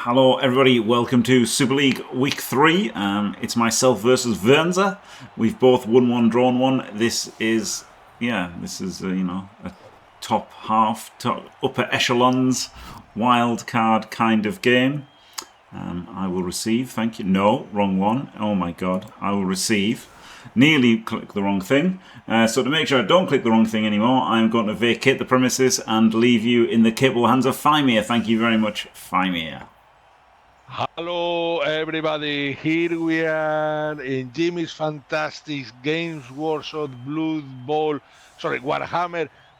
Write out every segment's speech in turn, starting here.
Hello everybody, welcome to Super League Week 3. It's myself versus Wornser. We've both won one, drawn one. This is a top half, upper echelons, wild card kind of game. I will receive, thank you. No, wrong one. Oh my god, I will receive. Nearly click the wrong thing. So to make sure I don't click the wrong thing anymore, I'm going to vacate the premises and leave you in the capable hands of Faemir. Thank you very much, Faemir. Hello everybody, here we are in Jimmy's fantastic Games Workshop Warhammer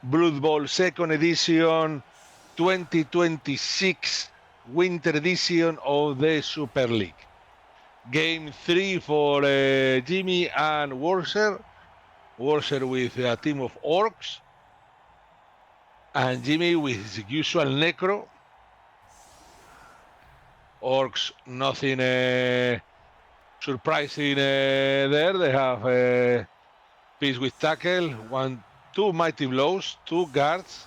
Blood Bowl 2nd edition 2026 Winter edition of the Super League. Game 3 for Jimmy and Wornser. Wornser with a team of orcs and Jimmy with his usual necro. Orcs, nothing surprising there. They have a piece with tackle, two mighty blows, two guards.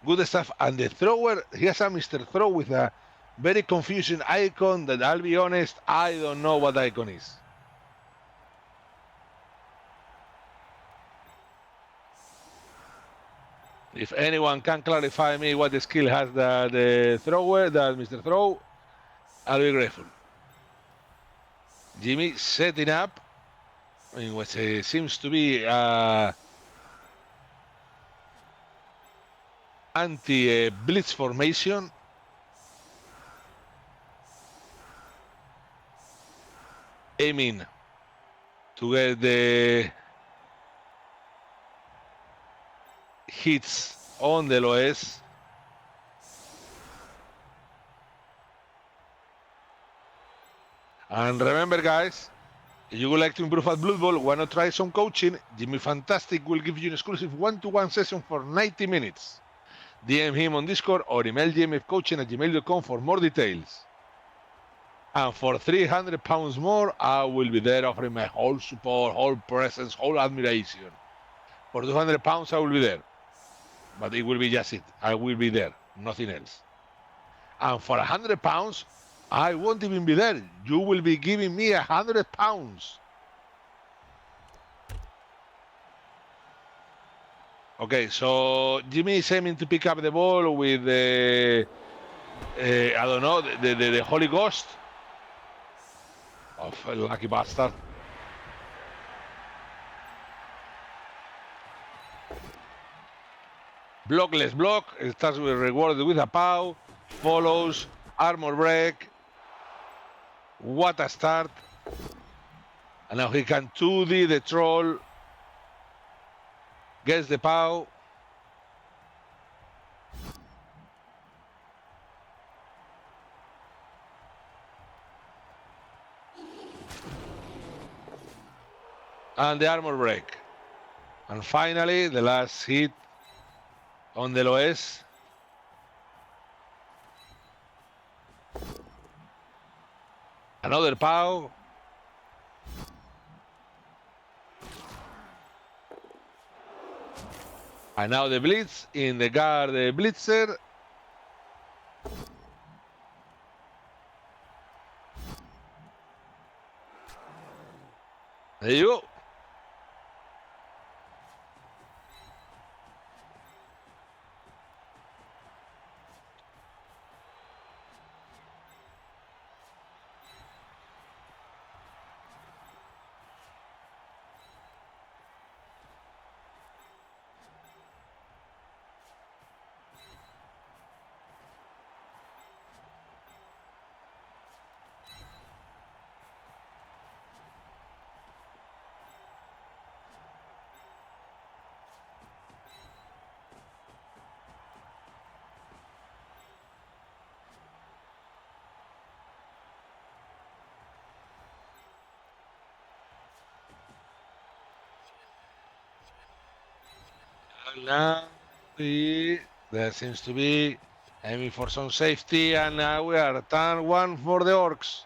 Good stuff. And the thrower, he has a Mr. Throw with a very confusing icon that, I'll be honest, I don't know what icon is. If anyone can clarify me what the skill has the thrower, that Mr. Throw, I'll be grateful. Jimmy setting up in what seems to be anti-blitz formation. Aiming to get the hits on the LOS. And remember, guys, if you would like to improve at Blood Bowl, why not try some coaching? Jimmy Fantastic will give you an exclusive one-to-one session for 90 minutes. DM him on Discord or email gmfcoaching@gmail.com for more details. And for £300 more, I will be there offering my whole support, whole presence, whole admiration. For £200, I will be there. But it will be just it. I will be there, nothing else. And for £100, I won't even be there. You will be giving me £100. Okay, so Jimmy is aiming to pick up the ball with the, I don't know, the Holy Ghost. Of a lucky bastard. Blockless block. It starts with rewarded with a POW. Follows. Armor break. What a start. And now he can 2D the troll. Gets the POW. And the armor break. And finally, the last hit on the LOS. Another POW. And now the blitz in the guard, the blitzer. There you go. Now there seems to be aiming for some safety, and now we are turn one for the orcs.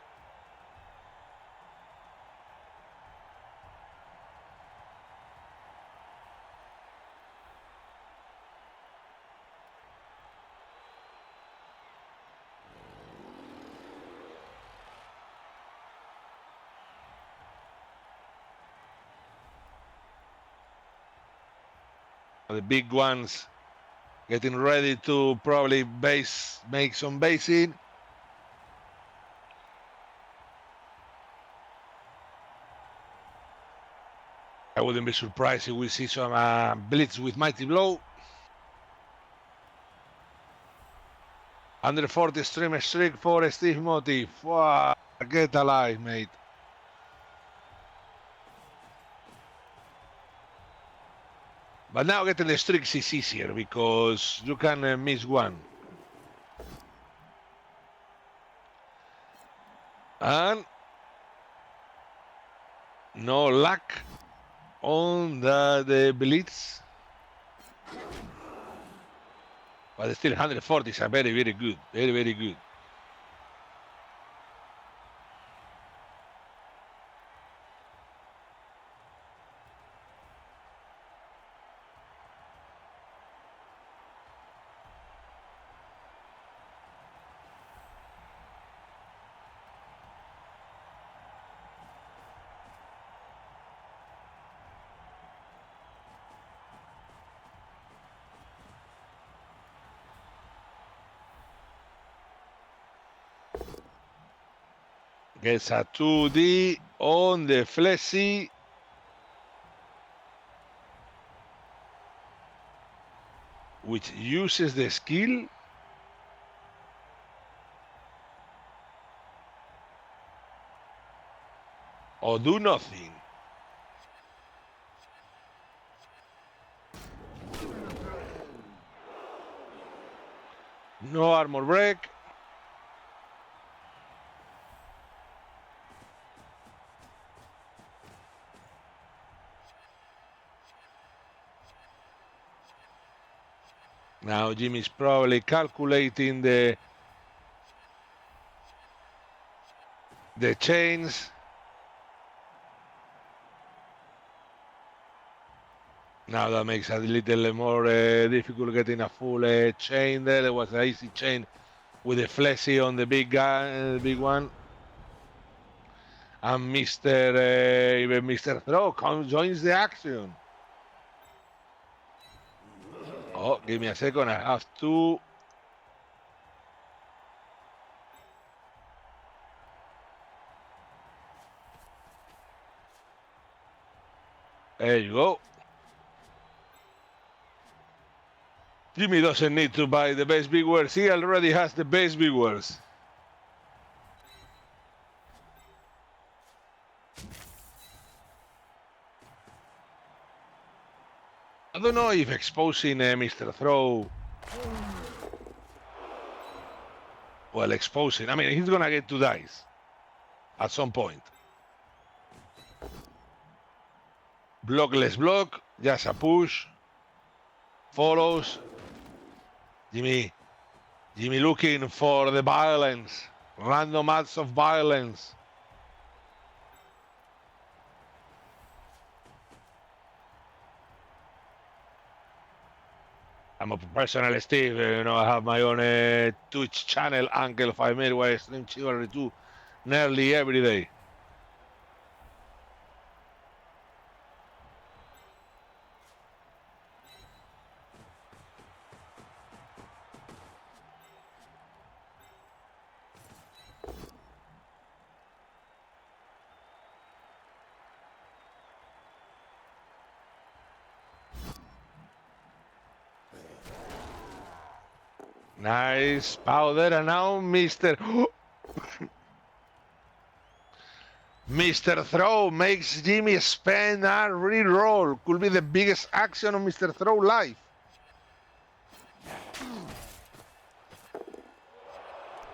The big ones getting ready to probably make some basing. I wouldn't be surprised if we see some blitz with Mighty Blow. 140 stream streak for Steve Motti. Wow, get alive, mate. But now getting the streaks is easier because you can miss one. And no luck on the blitz. But still 140 is a very, very good. Very, very good. Gets a 2D on the fleshy. Which uses the skill. Or do nothing. No armor break. Now Jimmy's probably calculating the chains. Now that makes it a little more difficult getting a full chain there. There was an easy chain with the fleshy on the big guy, big one. And even Mr. Throw joins the action. Oh, give me a second. I have to. There you go. Jimmy doesn't need to buy the base big words. He already has the base big words. I don't know if exposing Mr. Throw. Well, exposing. I mean, he's gonna get 2 dice at some point. Blockless block, just a push. Follows. Jimmy looking for the violence. Random acts of violence. I'm a professional, Steve. You know, I have my own Twitch channel, Uncle Faemir, where I stream Chivalry 2 nearly every day. Nice powder, and now Mr. Mr. Throw makes Jimmy spend a reroll. Could be the biggest action of Mr. Throw life.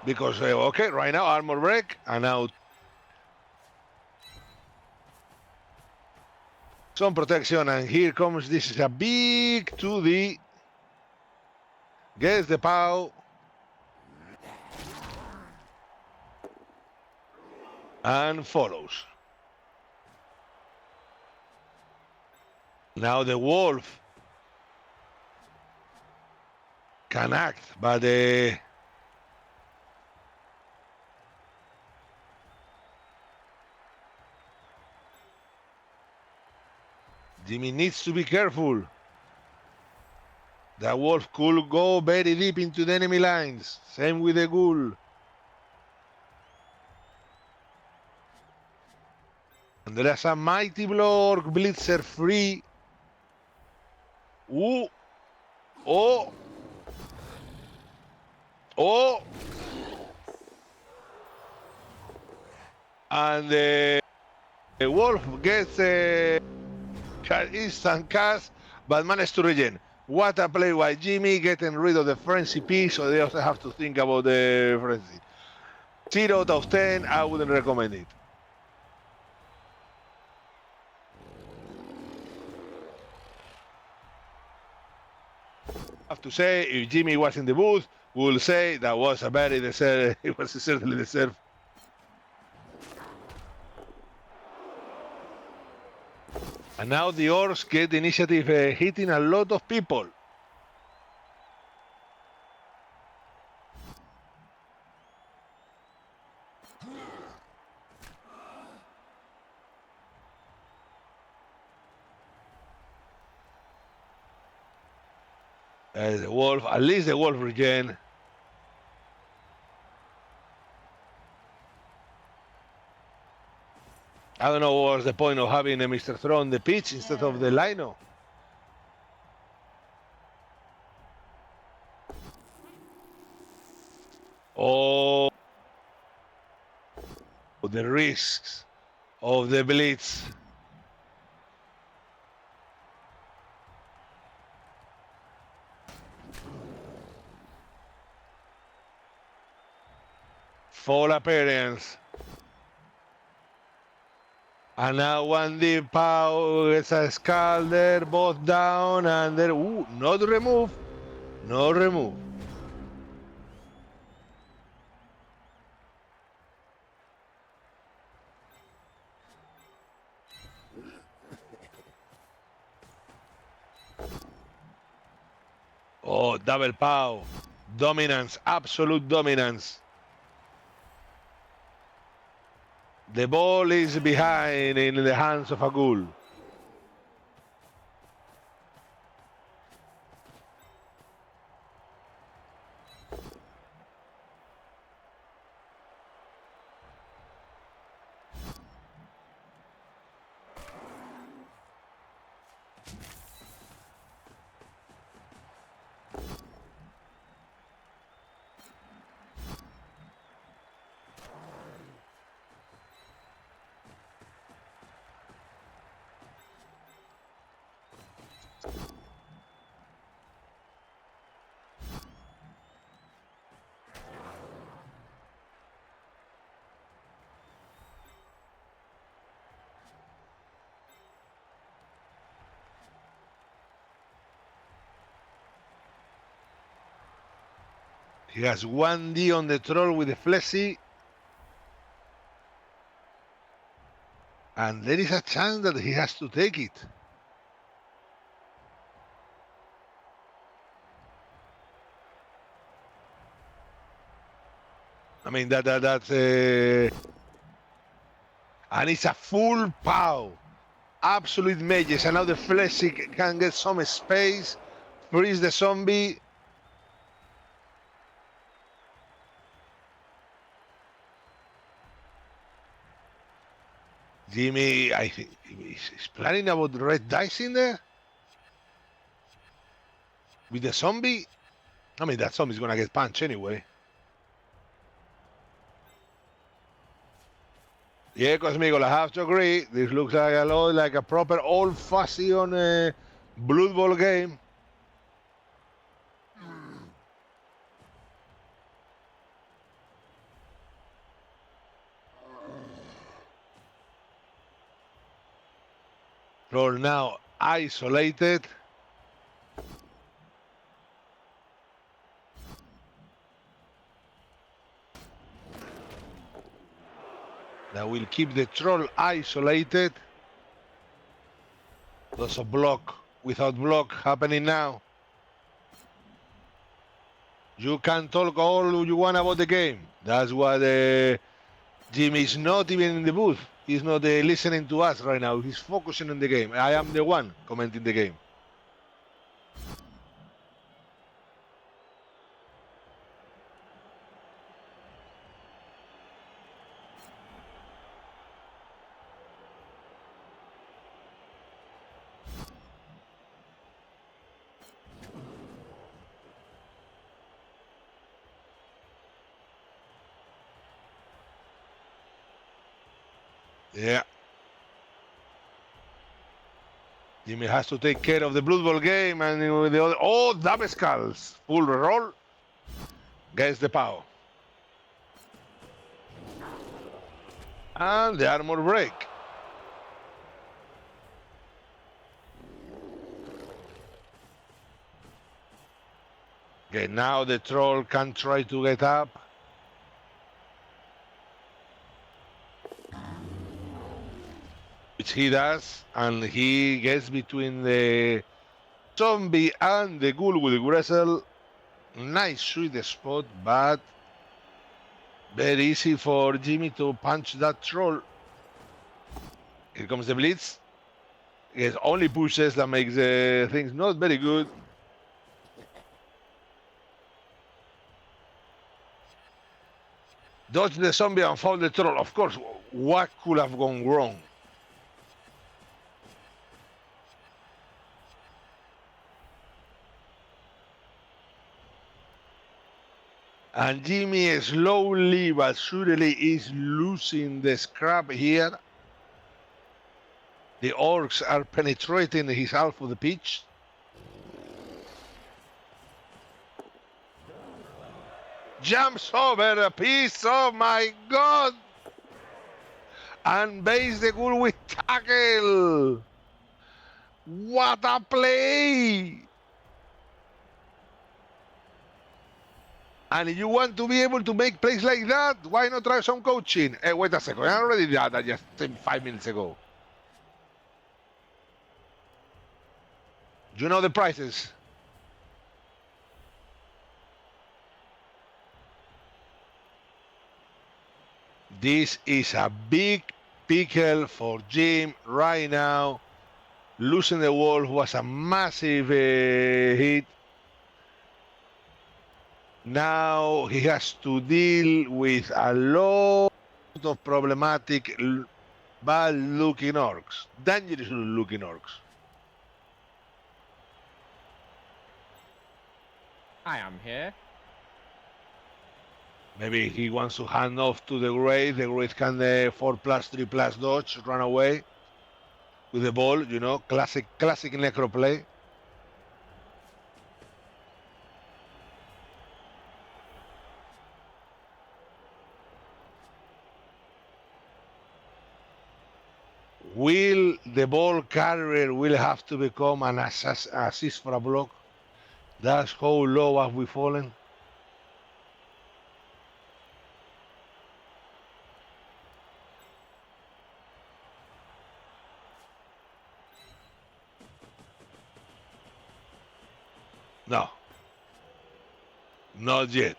Because, okay, right now armor break, and now some protection, and here comes, this is a big 2D. Gets the POW. And follows. Now the wolf can act, but Jimmy needs to be careful. The wolf could go very deep into the enemy lines. Same with the ghoul. And there's a mighty blow orc blitzer free. Ooh. Oh. Oh. And the wolf gets a instant cast, but managed to regen. What a play by Jimmy, getting rid of the frenzy piece, so they also have to think about the frenzy. 0 out of 10, I wouldn't recommend it. I have to say, if Jimmy was in the booth, we'll say that was a very deserved, it was certainly deserved. And now the orcs get the initiative hitting a lot of people. The wolf, at least the wolf regen. I don't know what was the point of having a Mr. Throw on the pitch instead of the Lino. Oh, the risks of the blitz. Full appearance. And now one deep pow, it's a skull there, both down, and there, ooh, not remove, no remove. Oh, double pow, dominance, absolute dominance. The ball is behind in the hands of a ghoul. He has 1D on the troll with the fleshy. And there is a chance that he has to take it. I mean, that's... and it's a full pow. Absolute mages. And now the fleshy can get some space. Freeze the zombie. Jimmy, I think he's planning about the red dice in there with the zombie. I mean, that zombie's gonna get punched anyway. Yeah, Cosmigo, I have to agree. This looks like a lot like a proper old-fashioned Blood Bowl game. Troll now isolated. That will keep the troll isolated. There's a block without block happening now. You can talk all you want about the game. That's why Jimmy is not even in the booth. He's not listening to us right now. He's focusing on the game. I am the one commenting the game. Yeah. Jimmy has to take care of the Blood Bowl game and with the other. Oh, double skulls. Full roll. Gets the power. And the armor break. Okay, now the troll can try to get up. Which he does, and he gets between the zombie and the ghoul with the wrestle. Nice sweet spot, but very easy for Jimmy to punch that troll. Here comes the blitz. It only pushes that makes things not very good. Dodge the zombie and found the troll. Of course, what could have gone wrong? And Jimmy slowly but surely is losing the scrap here. The orcs are penetrating his half of the pitch. Jumps over a piece, oh my god! And baits the ghoul with tackle. What a play! And if you want to be able to make plays like that, why not try some coaching? Hey, wait a second, I already did that just 5 minutes ago. Do you know the prices? This is a big pickle for Jim right now. Losing the wall was a massive hit. Now he has to deal with a lot of problematic, bad-looking orcs, dangerous-looking orcs. I am here. Maybe he wants to hand off to the Wraith. The Wraith can 4+3+ dodge, run away with the ball. You know, classic Necro play. Will the ball carrier will have to become an assist for a block? That's how low have we fallen. No, not yet.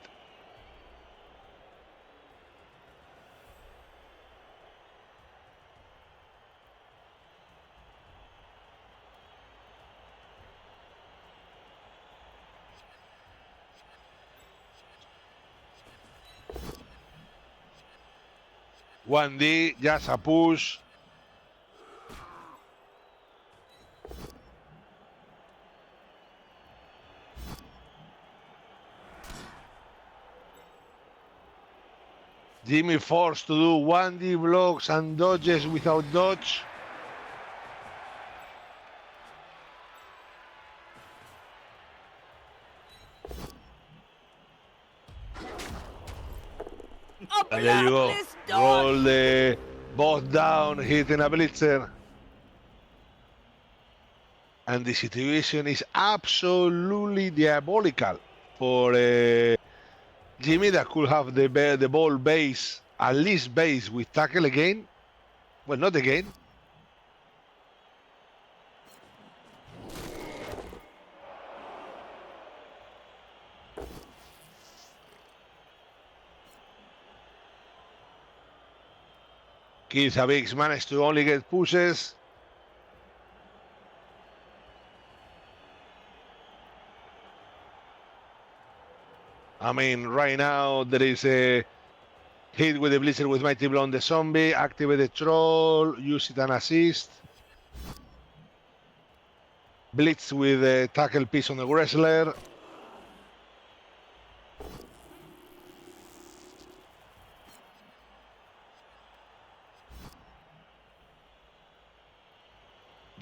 One D, just a push. Jimmy forced to do 1D blocks and dodges without dodge. And there you go. Roll the boss down, hitting a blitzer. And the situation is absolutely diabolical for Jimmy, that could have the ball base, at least base with tackle again. Well, not again. Keith Habix managed to only get pushes. I mean, right now there is a hit with the Blizzard with Mighty Blow on the zombie, activate the troll, use it and assist. Blitz with a tackle piece on the wrestler.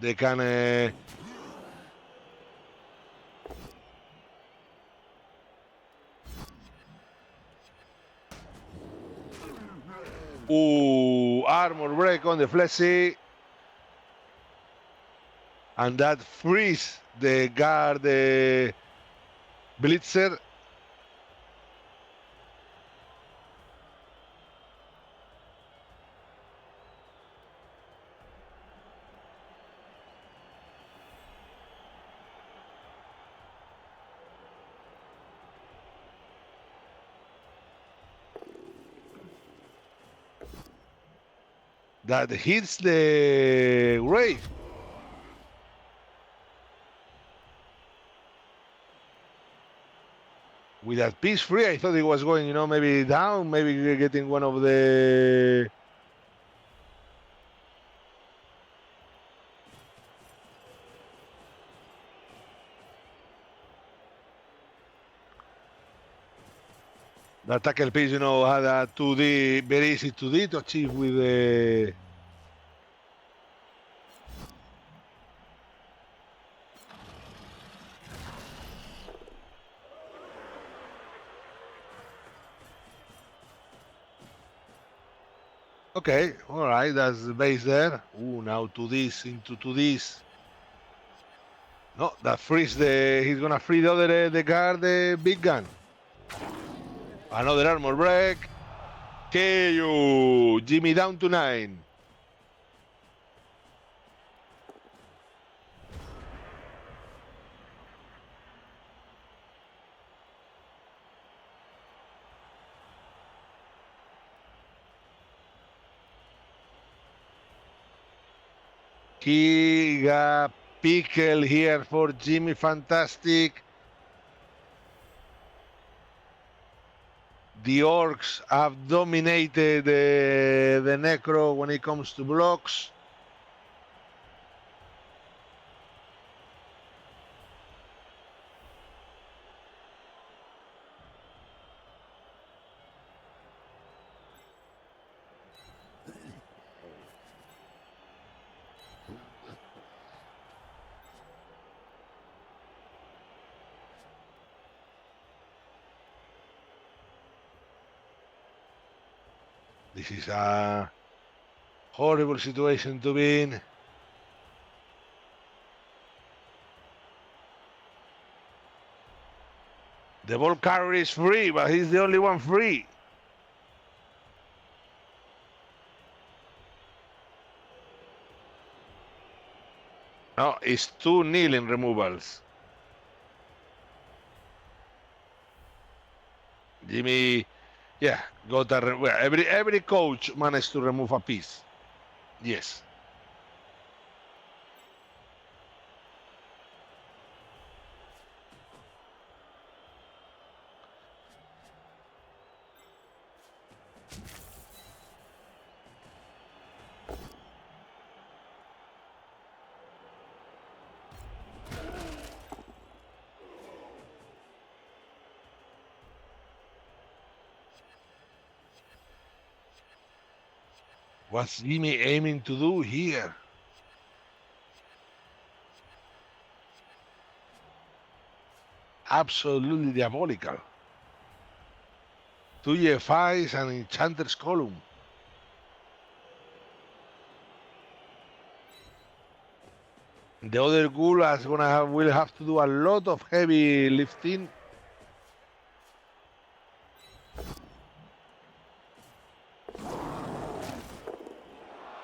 they can armor break on the fleshy, and that frees the guard, the blitzer. That hits the Wraith. With that piece free, I thought it was going, maybe down, maybe getting one of the... That tackle piece, had a 2D, very easy 2D to achieve with the... Okay, all right, that's the base there. Now 2Ds into 2Ds. No, that frees he's gonna free the guard, the big gun. Another armor break. KO. Jimmy down to 9. He got pickle here for Jimmy Fantastic. The orcs have dominated the Necro when it comes to blocks. This is a horrible situation to be in. The ball carrier is free, but he's the only one free. No, it's 2-0 in removals. Jimmy, yeah, got every coach managed to remove a piece. Yes. What's Jimmy aiming to do here? Absolutely diabolical. 2 GFIs and Enchanter's Column. The other ghouls will have to do a lot of heavy lifting.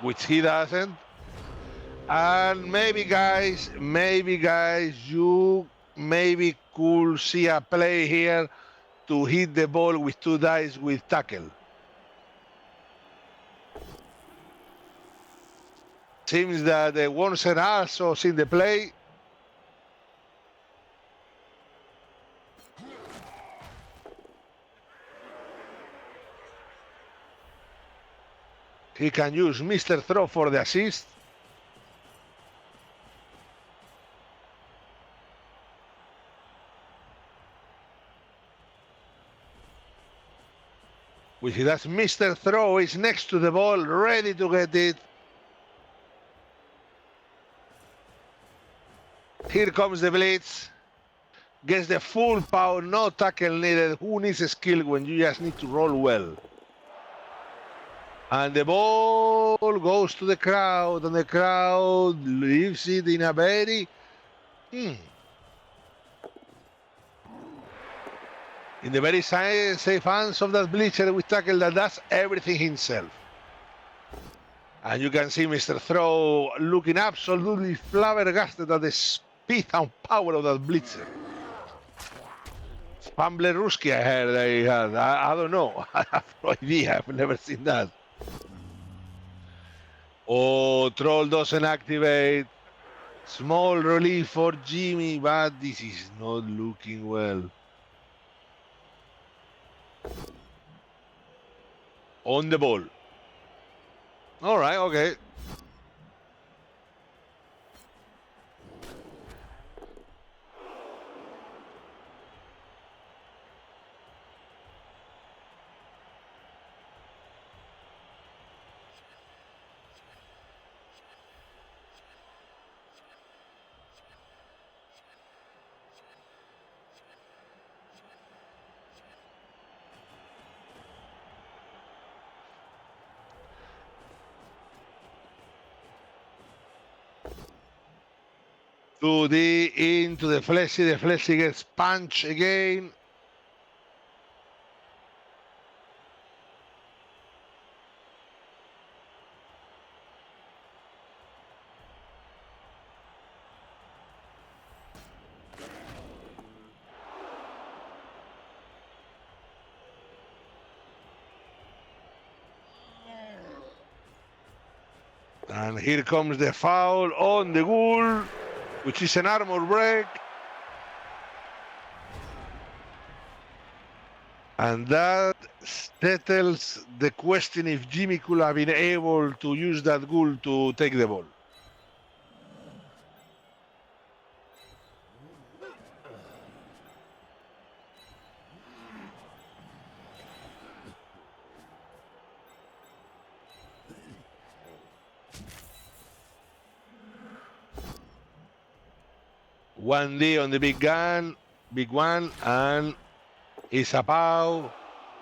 Which he doesn't. And maybe guys, you maybe could see a play here to hit the ball with 2 dice with tackle. Seems that the Wornser also seen the play. He can use Mr. Throw for the assist. Which he does. Mr. Throw is next to the ball, ready to get it. Here comes the blitz. Gets the full power, no tackle needed. Who needs a skill when you just need to roll well? And the ball goes to the crowd, and the crowd leaves it in a very in the very safe hands of that bleacher with tackle that does everything himself. And you can see Mr. Throw looking absolutely flabbergasted at the speed and power of that blitzer. Pamble Ruski, I heard they had. I don't know. I have no idea. I've never seen that. Oh, Troll doesn't activate. Small relief for Jimmy, but this is not looking well. On the ball. All right, okay. To the into the fleshy gets punched again. And here comes the foul on the ghoul, which is an armor break. And that settles the question if Jimmy could have been able to use that ghoul to take the ball. One D on the big one, and it's a pow,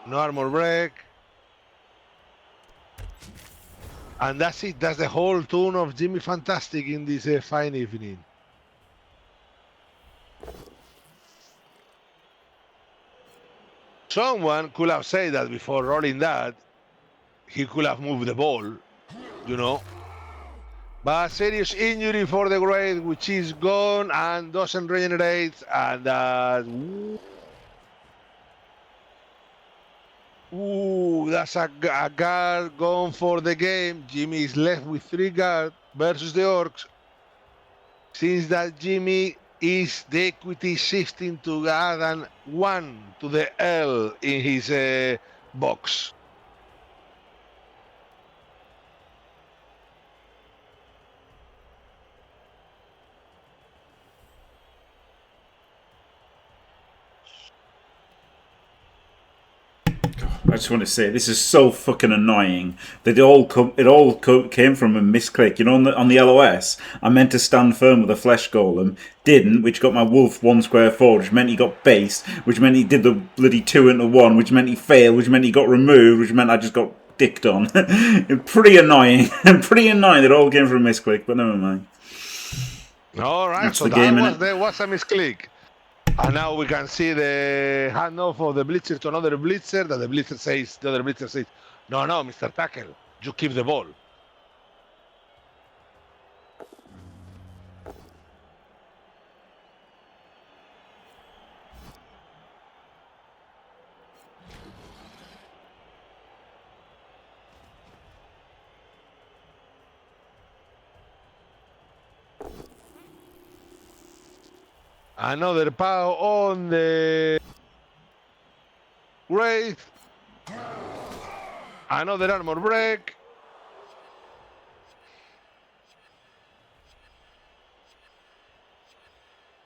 no armor break. And that's it. That's the whole tune of Jimmy Fantastic in this fine evening. Someone could have said that before rolling that, he could have moved the ball, you know. But serious injury for the Great, which is gone and doesn't regenerate, and that's a guard gone for the game. Jimmy is left with 3 guards versus the Orcs. Since that Jimmy is the equity shifting to add an 1 to the L in his box. I just want to say this is so fucking annoying that it came from a misclick. You know, on the LOS, I meant to stand firm with a flesh golem, didn't, which got my wolf 1 square forward, which meant he got based, which meant he did the bloody 2 into 1, which meant he failed, which meant he got removed, which meant I just got dicked on. Pretty annoying. Pretty annoying that it all came from a misclick, but never mind. All right, That's so the game, there was a misclick. And now we can see the handoff of the blitzer to another blitzer. That the other blitzer says, no, Mr. Tackle, you keep the ball. Another pow on the Wraith. Another armor break.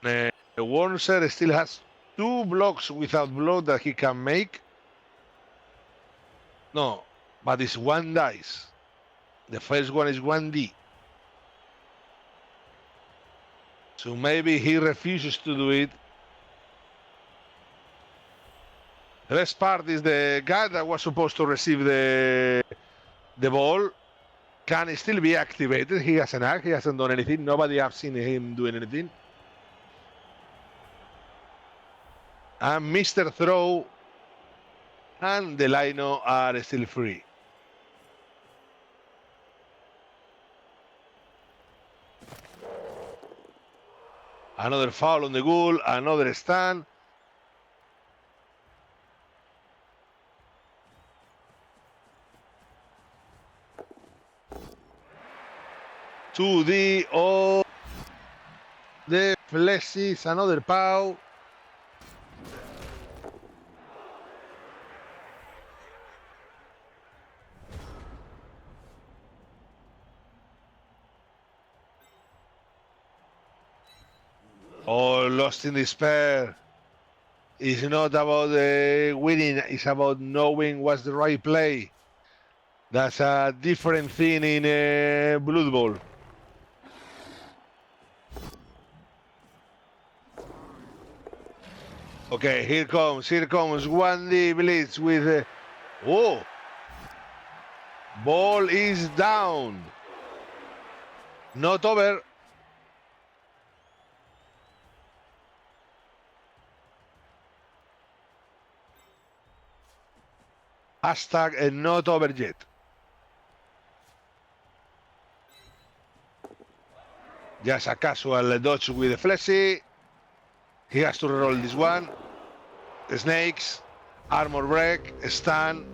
The Wornser still has 2 blocks without blood that he can make. No, but it's 1 dice. The first one is 1D. So maybe he refuses to do it. The best part is the guy that was supposed to receive the ball can still be activated. He has an act. He hasn't done anything. Nobody has seen him doing anything. And Mr. Throw and the Lino are still free. Another foul on the goal, another stand. To the the Flessis, another pow. Oh, lost in despair. It's not about winning, it's about knowing what's the right play. That's a different thing in Blood Bowl. Okay, here comes 1D Blitz with oh, ball is down. Not over. Hashtag not over yet. Just a casual dodge with the Fleshy. He has to roll this one. Snakes, armor break, stun,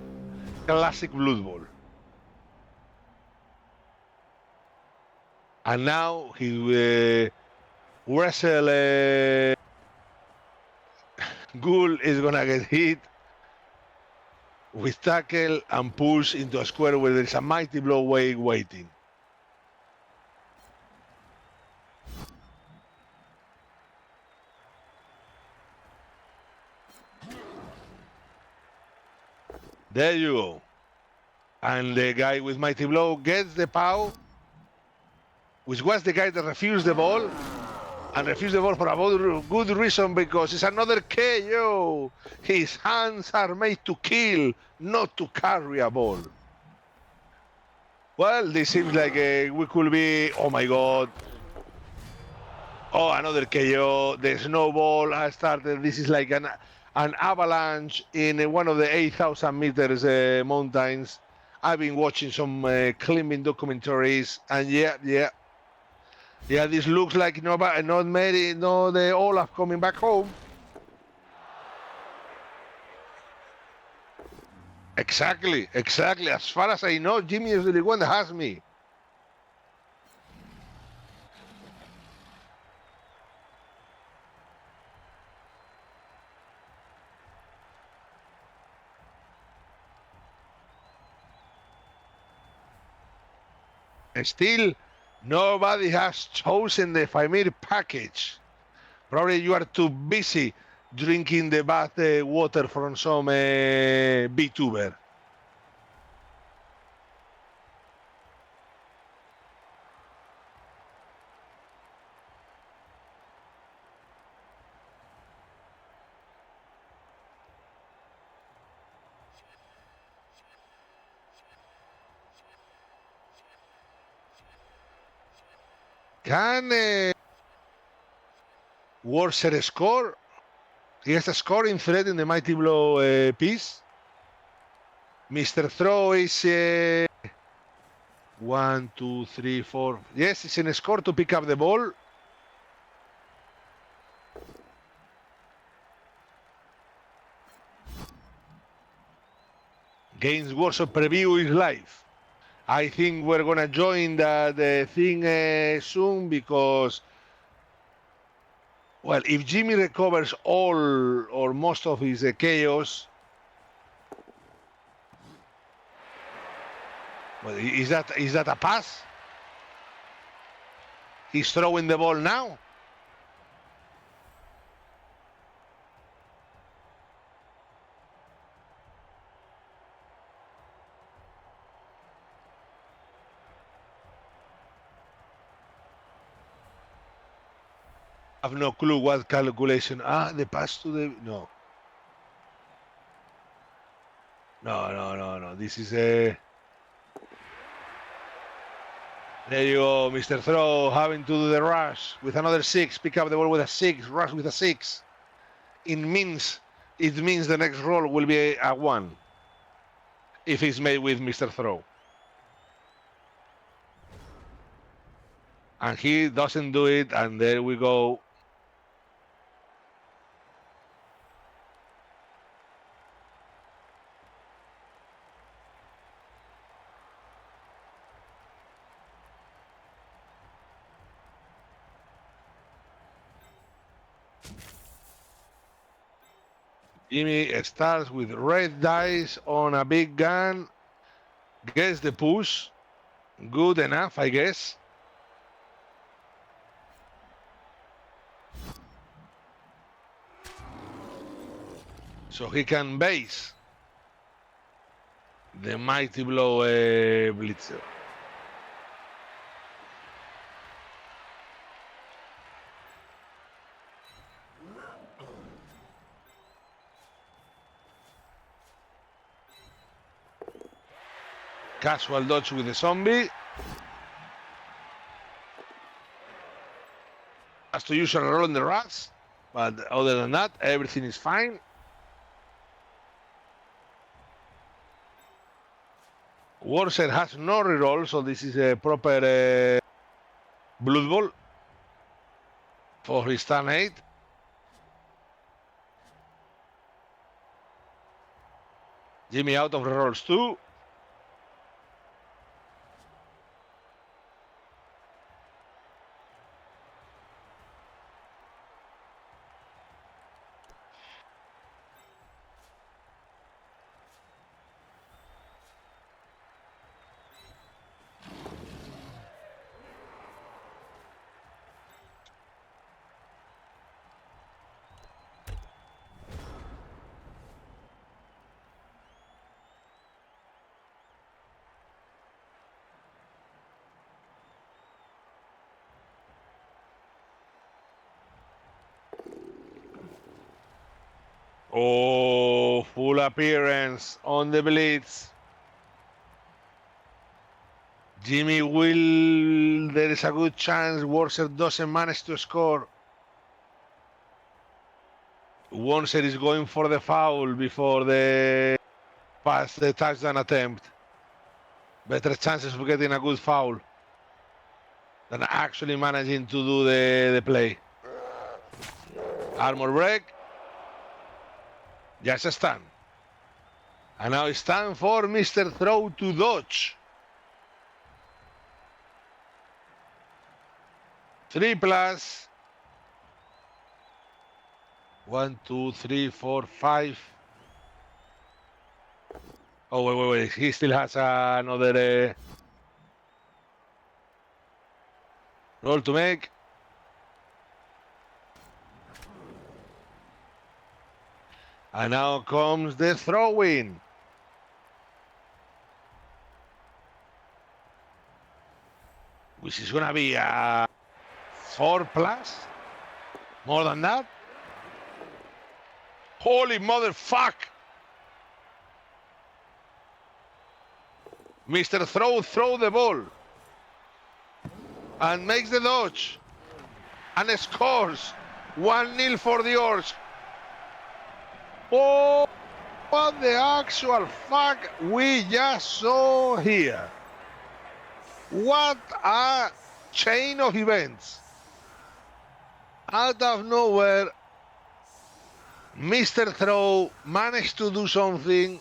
classic Blood Bowl. And now he wrestle Ghoul is gonna get hit with tackle and push into a square where there's a mighty blow waiting. There you go. And the guy with mighty blow gets the pow, which was the guy that refused the ball, and refused the ball for a good reason, because it's another KO. His hands are made to kill, not to carry a ball. Well, this seems like we could be, oh my God. Oh, another KO. The snowball has started. This is like an avalanche in one of the 8,000 meters mountains. I've been watching some climbing documentaries, and yeah, this looks like not the Olaf coming back home. Exactly. As far as I know, Jimmy is the one that has me. Still, nobody has chosen the Faemir package. Probably you are too busy drinking the bath water from some VTuber. Can Wornser score? He has a scoring threat in the Mighty Blow piece. Mr. Throw is 1, 2, 3, 4. Yes, it's in a score to pick up the ball. Games Workshop preview is live. I think we're gonna join the thing soon, because, well, if Jimmy recovers all or most of his chaos, well, is that a pass? He's throwing the ball now. I have no clue what calculation. The pass to the... No. No. This is a... There you go, Mr. Throw, having to do the rush with another 6. Pick up the ball with a 6. Rush with a 6. It means the next roll will be a 1. If it's made with Mr. Throw. And he doesn't do it, and there we go. Jimmy starts with red dice on a big gun. Gets the push. Good enough, I guess. So he can base the mighty blow blitzer. Casual dodge with the zombie. Has to use a roll on the rats, but other than that, everything is fine. Wornser has no reroll, so this is a proper blood bowl for his turn 8. Jimmy out of rerolls too. Oh, full appearance on the blitz. Jimmy will, there is a good chance Wornser doesn't manage to score. Wornser is going for the foul before the pass, the touchdown attempt. Better chances of getting a good foul than actually managing to do the play. Armor break. Just a stun. And now it's time for Mr. Throw to dodge. 3+. 1, 2, 3, 4, 5. Oh, wait. He still has another roll to make. And now comes the throw-in. Which is going to be a 4+. More than that. Holy motherfuck. Mr. Throw the ball. And makes the dodge. And scores. 1-0 for the Orcs. Oh, what the actual fuck we just saw here. What a chain of events. Out of nowhere, Mr. Throw managed to do something.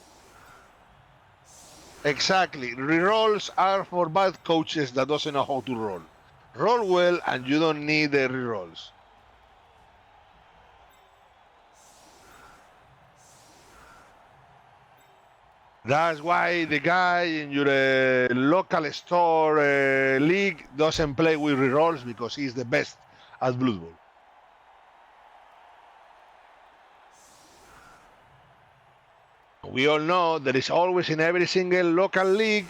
Exactly. Rerolls are for bad coaches that doesn't know how to roll. Roll well and you don't need the rerolls. That's why the guy in your local store league doesn't play with rerolls, because he's the best at Blood Bowl. We all know there is always in every single local league,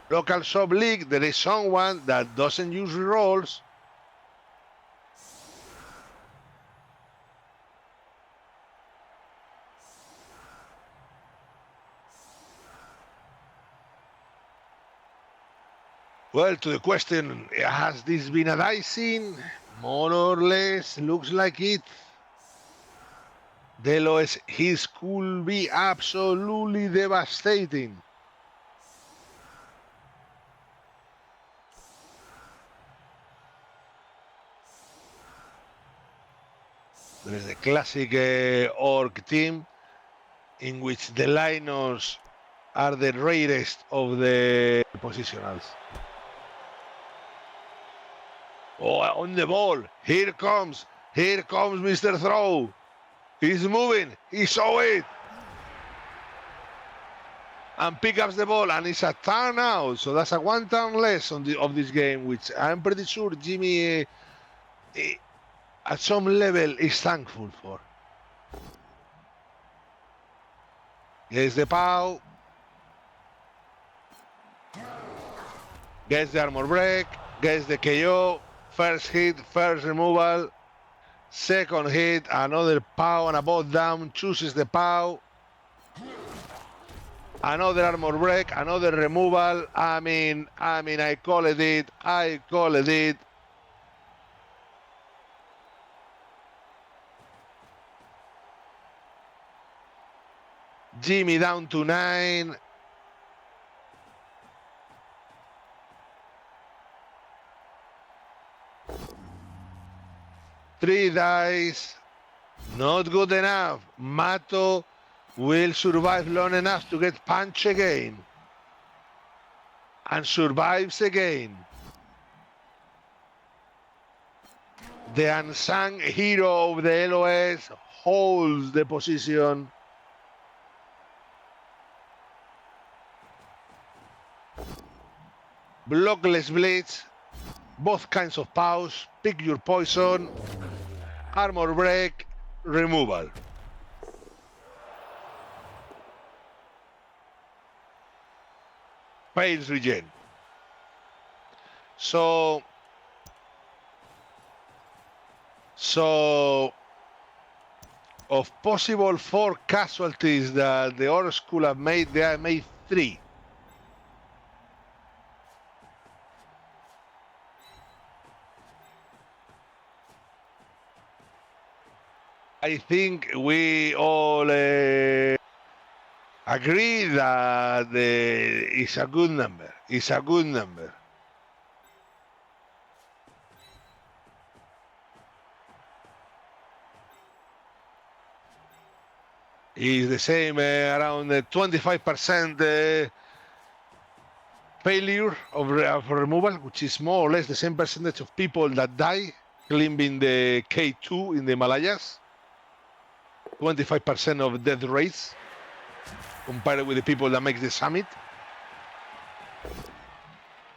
local sub-league, there is someone that doesn't use rerolls. Well, to the question, has this been a dicing? More or less, looks like it. Delos, his could be absolutely devastating. There is a classic orc team in which the liners are the rarest of the positionals. Oh, on the ball. Here comes Mr. Throw. He's moving. He saw it. And pick up the ball, and it's a turn out. So that's a 1 turn less of this game, which I'm pretty sure Jimmy, at some level, is thankful for. Gets the POW. Gets the armor break. Gets the KO. First hit, first removal. Second hit, another POW and a bot down. Chooses the POW. Another armor break, another removal. I mean, I call it. I call it. Jimmy down to 9. Three dice. Not good enough. Mato will survive long enough to get punched again. And survives again. The unsung hero of the LOS holds the position. Blockless blitz. Both kinds of POWs. Pick your poison. Armor break. Removal. Fails regen. So of possible 4 casualties that the Orcs could have made, they have made 3. I think we all agree that it's a good number. It's a good number. It's the same, around 25% failure of removal, which is more or less the same percentage of people that die climbing the K2 in the Himalayas. 25% of death rates compared with the people that make the summit.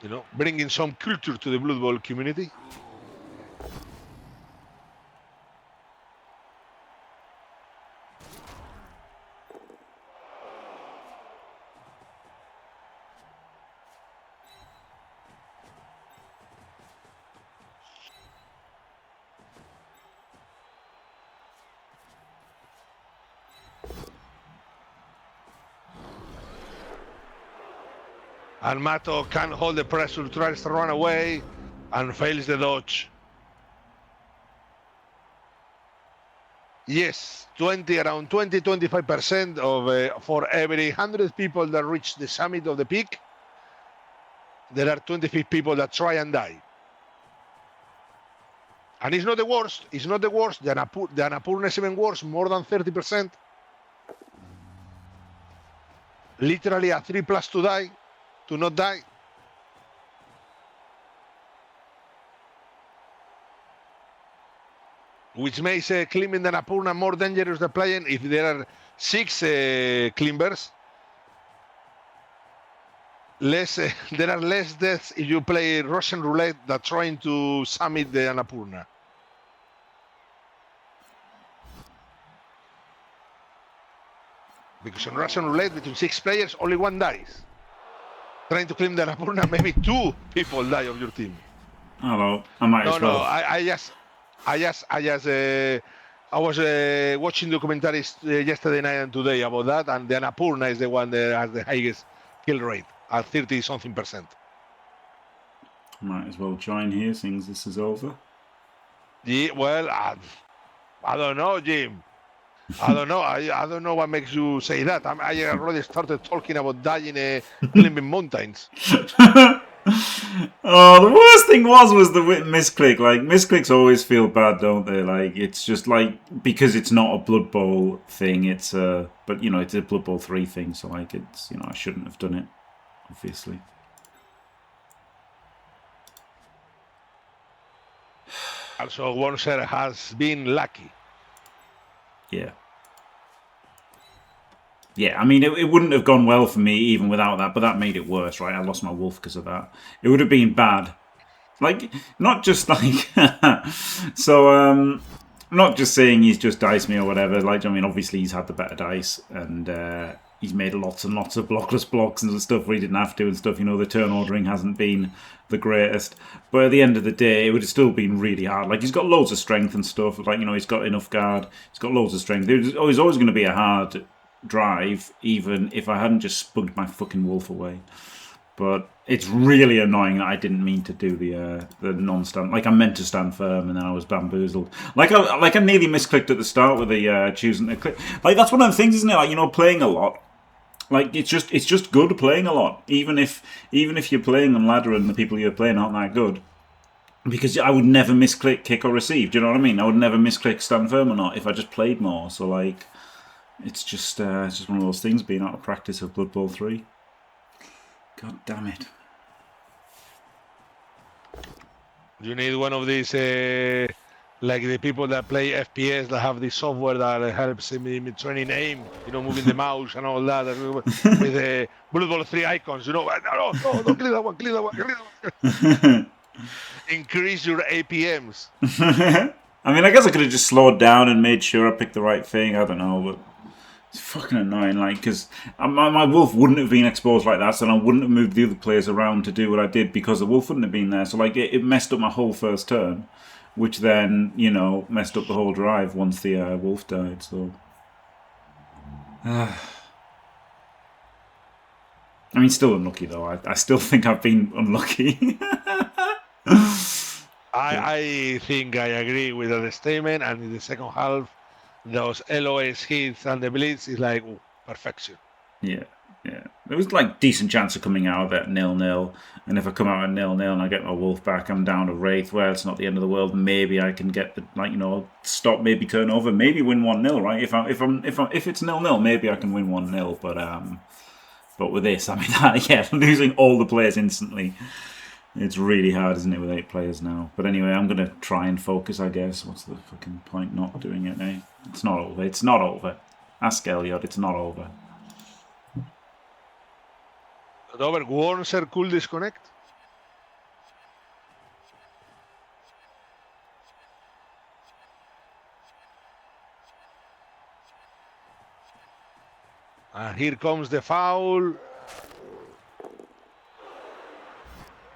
You know, bringing some culture to the Blood Bowl community. And Mato can't hold the pressure, tries to run away and fails the dodge. Yes, around 20-25% of for every 100 people that reach the summit of the peak, there are 25 people that try and die. And it's not the worst. It's not the worst. The Annapurna is even worse, more than 30%. Literally a 3+ to die. To not die. Which makes climbing the Annapurna more dangerous than playing if there are 6 climbers. There are less deaths if you play Russian roulette than trying to summit the Annapurna. Because in Russian roulette, between 6 players, only 1 dies. Trying to climb the Annapurna, maybe 2 people die of your team. Hello, I might as well. No, I was watching documentaries yesterday night and today about that, and the Annapurna is the one that has the highest kill rate at 30-something%. Might as well join here, seeing this is over. Yeah, well, I don't know, Jim. I don't know. I don't know what makes you say that. I already started talking about dying climbing mountains. Oh, the worst thing was the misclick. Like, misclicks always feel bad, don't they? Like, it's just like, because it's not a Blood Bowl thing, it's a, but you know, it's a Blood Bowl 3 thing, so like, it's, you know, I shouldn't have done it, obviously. Also, Wornser has been lucky. Yeah. Yeah, I mean, it wouldn't have gone well for me even without that, but that made it worse, right? I lost my wolf because of that. It would have been bad. Like, not just like... so, I'm not just saying he's just diced me or whatever. Like, I mean, obviously he's had the better dice, and he's made lots and lots of blockless blocks and stuff where he didn't have to and stuff. You know, the turn ordering hasn't been the greatest. But at the end of the day, it would have still been really hard. Like, he's got loads of strength and stuff. Like, you know, he's got enough guard. He's got loads of strength. It was always going to be a hard drive, even if I hadn't just spunked my fucking wolf away. But it's really annoying that I didn't mean to do the non-stand. Like, I meant to stand firm, and then I was bamboozled. Like I nearly misclicked at the start with the choosing to click. Like, that's one of the things, isn't it? Like, you know, playing a lot. Like, it's just good playing a lot, even if you're playing on ladder and the people you're playing aren't that good. Because I would never misclick kick or receive. Do you know what I mean? I would never misclick stand firm or not if I just played more. So like, it's just one of those things being out of practice of Blood Bowl 3. God damn it. You need one of these, like the people that play FPS that have this software that helps me training aim, you know, moving the mouse and all that, with the Blood Bowl 3 icons, you know. No, don't click that one, click that one, click that one. Increase your APMs. I mean, I guess I could have just slowed down and made sure I picked the right thing. I don't know, but it's fucking annoying, like, because my wolf wouldn't have been exposed like that, so I wouldn't have moved the other players around to do what I did because the wolf wouldn't have been there. So, like, it messed up my whole first turn, which then, you know, messed up the whole drive once the wolf died, so... I mean, still unlucky, though. I still think I've been unlucky. I think I agree with that statement, and in the second half, those LOS hits and the blitz is like perfection. Yeah. There was like decent chance of coming out of it 0-0, and if I come out at 0-0 and I get my wolf back, I'm down to Wraith. Well, it's not the end of the world. Maybe I can get the, like, you know, stop, maybe turn over, maybe win 1-0, right? If it's 0-0, maybe I can win 1-0. But with this, I mean, yeah, losing all the players instantly, it's really hard, isn't it, with 8 players now? But anyway, I'm gonna try and focus, I guess. What's the fucking point not doing it now? It's not over. It's not over. Ask Elliot. It's not over. Over Wornser could disconnect. And here comes the foul.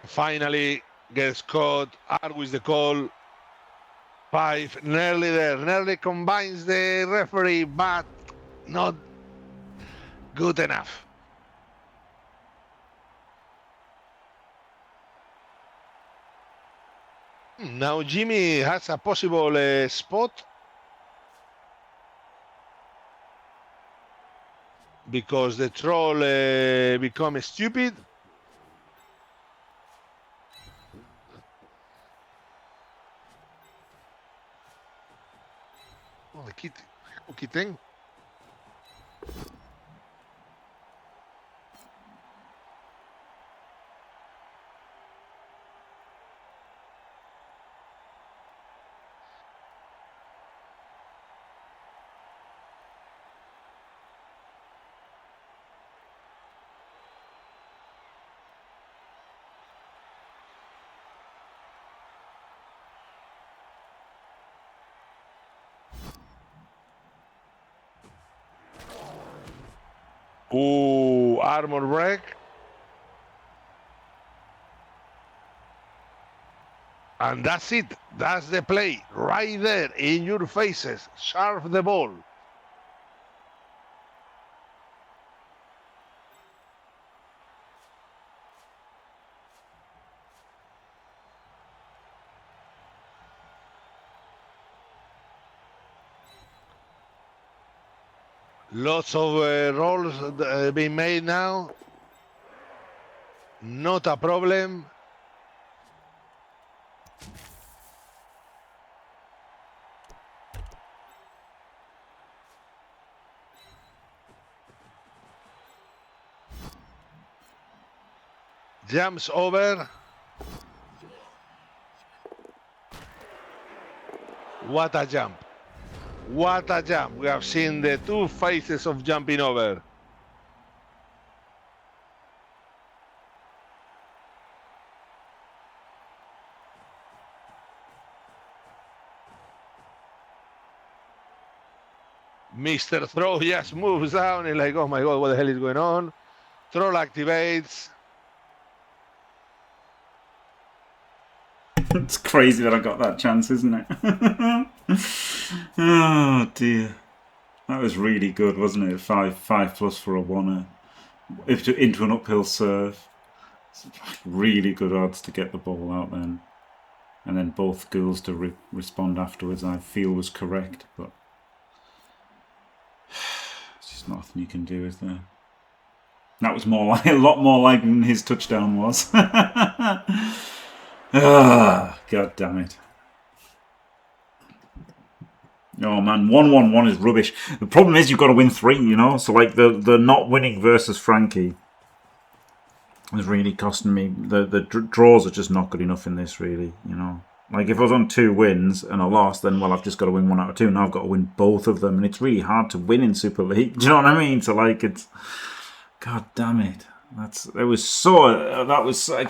Finally gets caught. Argues the call. 5, nearly there. Nearly combines the referee, but not good enough. Now Jimmy has a possible spot because the troll becomes stupid. Oh, the kid thing. Ooh, armor break. And that's it. That's the play. Right there in your faces. Serve the ball. Lots of rolls being made now. Not a problem. Jumps over. What a jump. What a jump. We have seen the two phases of jumping over. Mr. Throw just moves down and like, oh my god, what the hell is going on? Troll activates. It's crazy that I got that chance, isn't it? Oh dear. That was really good, wasn't it? 5+ for a 1-er. Into an uphill serve. Really good odds to get the ball out then. And then both goals to respond afterwards, I feel was correct, but there's just nothing you can do, is there? That was more like a lot more like than his touchdown was. Ah, god damn it. Oh man, 1-1-1 is rubbish. The problem is you've got to win 3, you know? So like the not winning versus Frankie is really costing me. The draws are just not good enough in this, really, you know? Like if I was on 2 wins and I lost, then well, I've just got to win 1 out of 2. Now I've got to win both of them, and it's really hard to win in Super League. Do you know what I mean? So like it's... God damn it. Because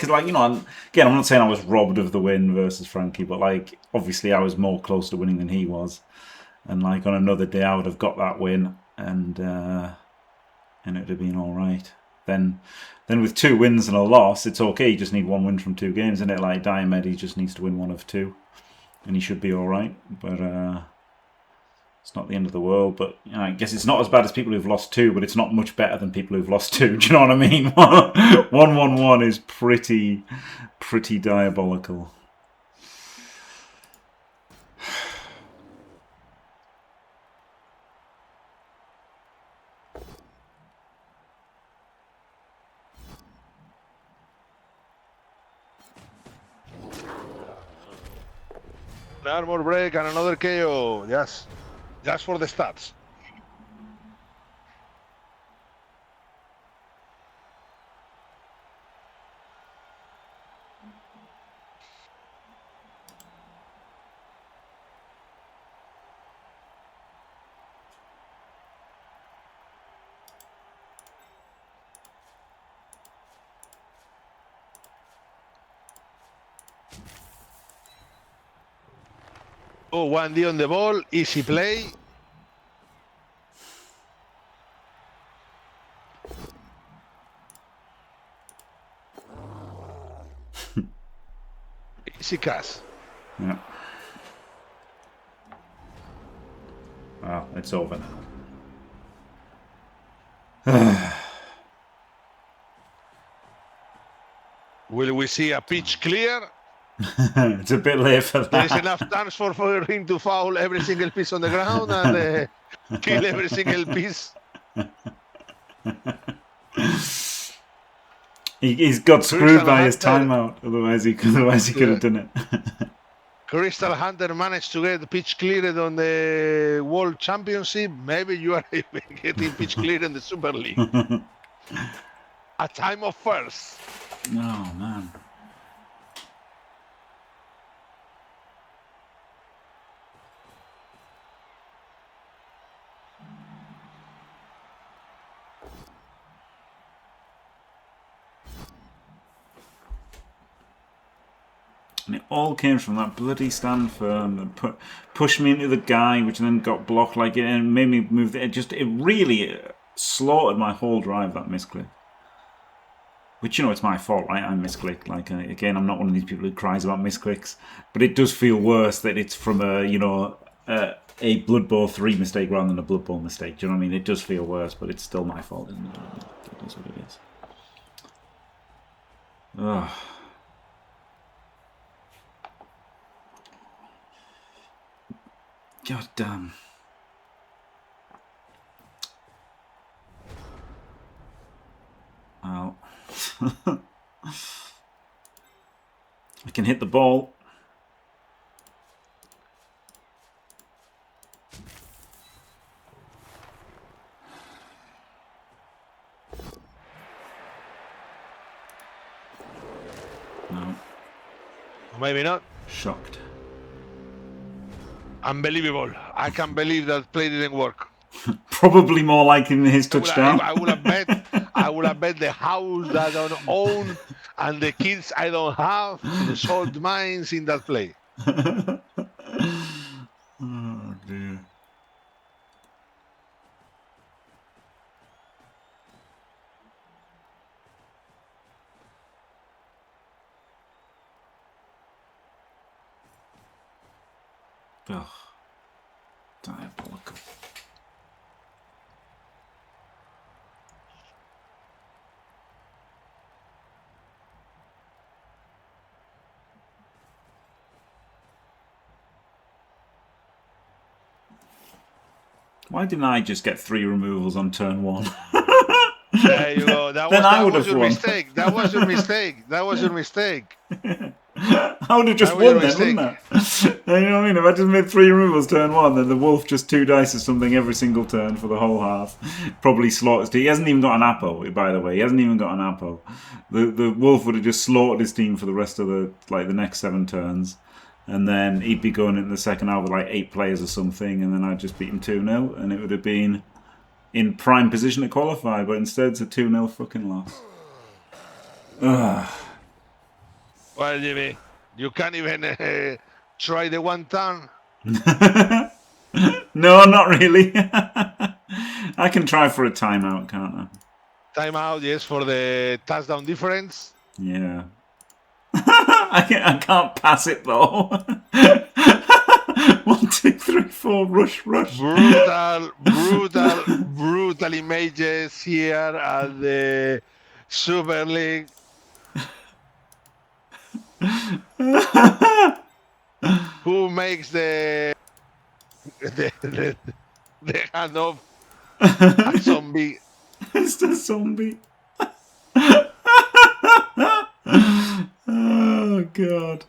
like, you know, again, I'm not saying I was robbed of the win versus Frankie, but like obviously I was more close to winning than he was. And like on another day, I would have got that win, and it would have been all right. Then with 2 wins and a loss, it's okay. You just need 1 win from 2 games, isn't it? Like Diomed, he just needs to win 1 of 2, and he should be all right. But it's not the end of the world. But you know, I guess it's not as bad as people who've lost 2, but it's not much better than people who've lost 2. Do you know what I mean? 1-1-1 is pretty diabolical. An armor break and another KO. Just for the stats. Oh, 1D on the ball, easy play. Easy cash. Yeah. Well, it's over now. Will we see a pitch clear? It's a bit late for that. There is enough chance for him to foul every single piece on the ground and kill every single piece. He's got screwed by his timeout. Otherwise, he could have done it. Crystal Hunter managed to get pitch cleared on the World Championship. Maybe you are getting pitch cleared in the Super League. A time of first. Oh, man. And it all came from that bloody stand firm that pushed me into the guy, which then got blocked like it, and made me move. It really slaughtered my whole drive, that misclick. Which, you know, it's my fault, right? I misclicked. Like, again, I'm not one of these people who cries about misclicks, but it does feel worse that it's from a Blood Bowl 3 mistake rather than a Blood Bowl mistake. Do you know what I mean? It does feel worse, but it's still my fault, isn't it? That's what it is. Ugh. God damn. I can hit the ball. No. Maybe not. Shocked. Unbelievable. I can't believe that play didn't work. Probably more like in his touchdown. I would have bet the house that I don't own and the kids I don't have to the salt mines in that play. Oh dear. Ugh. Diabolical. Why didn't I just get 3 removals on turn 1? There you go. That was your mistake. That was your mistake. That was your mistake. I would have just won then, wouldn't I? You know what I mean? If I just made 3 removals turn 1, then the wolf just 2 dice or something every single turn for the whole half. Probably slaughters. He hasn't even got an Apo, by the way. He hasn't even got an Apo. The wolf would have just slaughtered his team for the rest of the next 7 turns. And then he'd be going into the second half with like 8 players or something, and then I'd just beat him 2-0, and it would have been in prime position to qualify, but instead it's a 2-0 fucking loss. Ugh. Well, Jimmy, you can't even try the one turn. No, not really. I can try for a timeout, can't I? Timeout, yes, for the touchdown difference. Yeah. I can't pass it though. 1, 2, 3, 4, rush. Brutal images here at the Super League. Who makes the handoff? A zombie. It's the zombie. Oh god.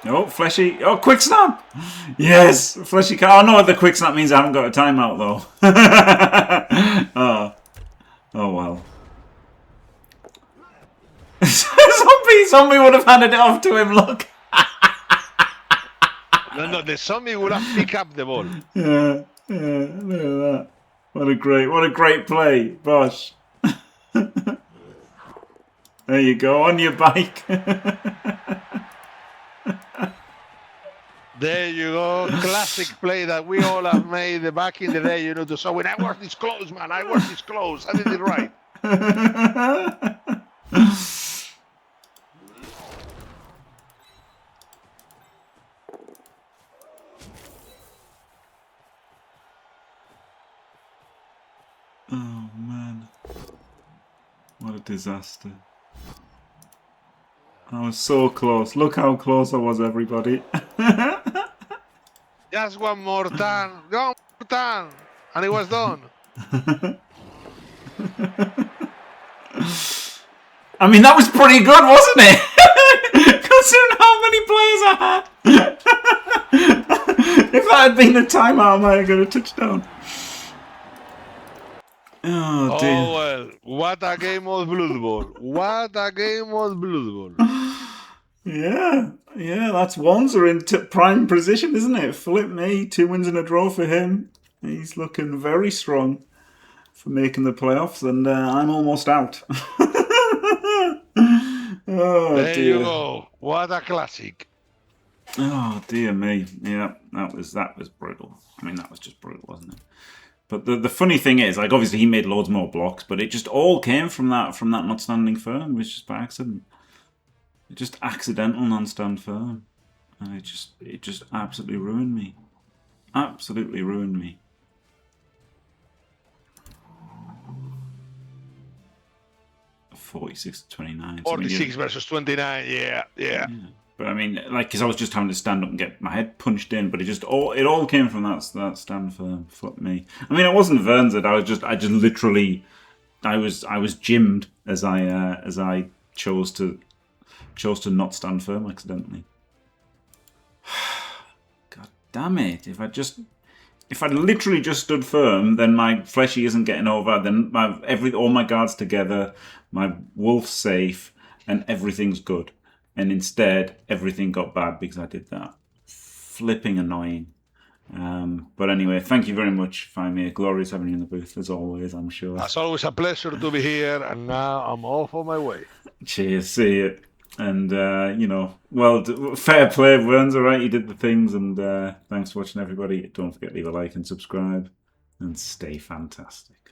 Oh, fleshy. Oh, quick snap. Yes, fleshy car. Oh, no, the quick snap means I haven't got a timeout, though. Oh, well. Zombie would have handed it off to him, look. No, the zombie would have picked up the ball. Yeah, look at that. What a great play, Bosh. There you go, on your bike. There you go, classic play that we all have made back in the day, you know, to show when I was this close, man, I was this close, I did it right. Oh, man. What a disaster. I was so close. Look how close I was, everybody. Just one more turn, and it was done. I mean, that was pretty good, wasn't it? Considering how many players I had. If that had been a timeout, I might have got a touchdown. Oh, dear. Oh, well, what a game of Blood Bowl. What a game of Blood Bowl. Yeah, that's Wornser in prime position, isn't it? Flip me, 2 wins and a draw for him. He's looking very strong for making the playoffs, and I'm almost out. Oh, there dear. You go. What a classic. Oh, dear me. Yeah, that was brutal. I mean, that was just brutal, wasn't it? But the funny thing is, like, obviously he made loads more blocks, but it just all came from that not standing firm. It was just by accident. Just accidental non-stand firm. And it just absolutely ruined me. Absolutely ruined me. 46 to 29. 46 versus 29. Yeah. But I mean, like, because I was just having to stand up and get my head punched in, but it all came from that stand for me. I mean, it wasn't Wornser. I just literally, I was gymmed as I chose to not stand firm accidentally. God damn it! If I literally just stood firm, then my fleshy isn't getting over. Then all my guards together, my wolf's safe, and everything's good. And instead, everything got bad because I did that. Flipping annoying. But anyway, thank you very much, Faemir. Glorious having you in the booth, as always, I'm sure. It's always a pleasure to be here, and now I'm off on my way. Cheers, see you. And, well, fair play, Wornser, right? You did the things, and thanks for watching, everybody. Don't forget to leave a like and subscribe, and stay fantastic.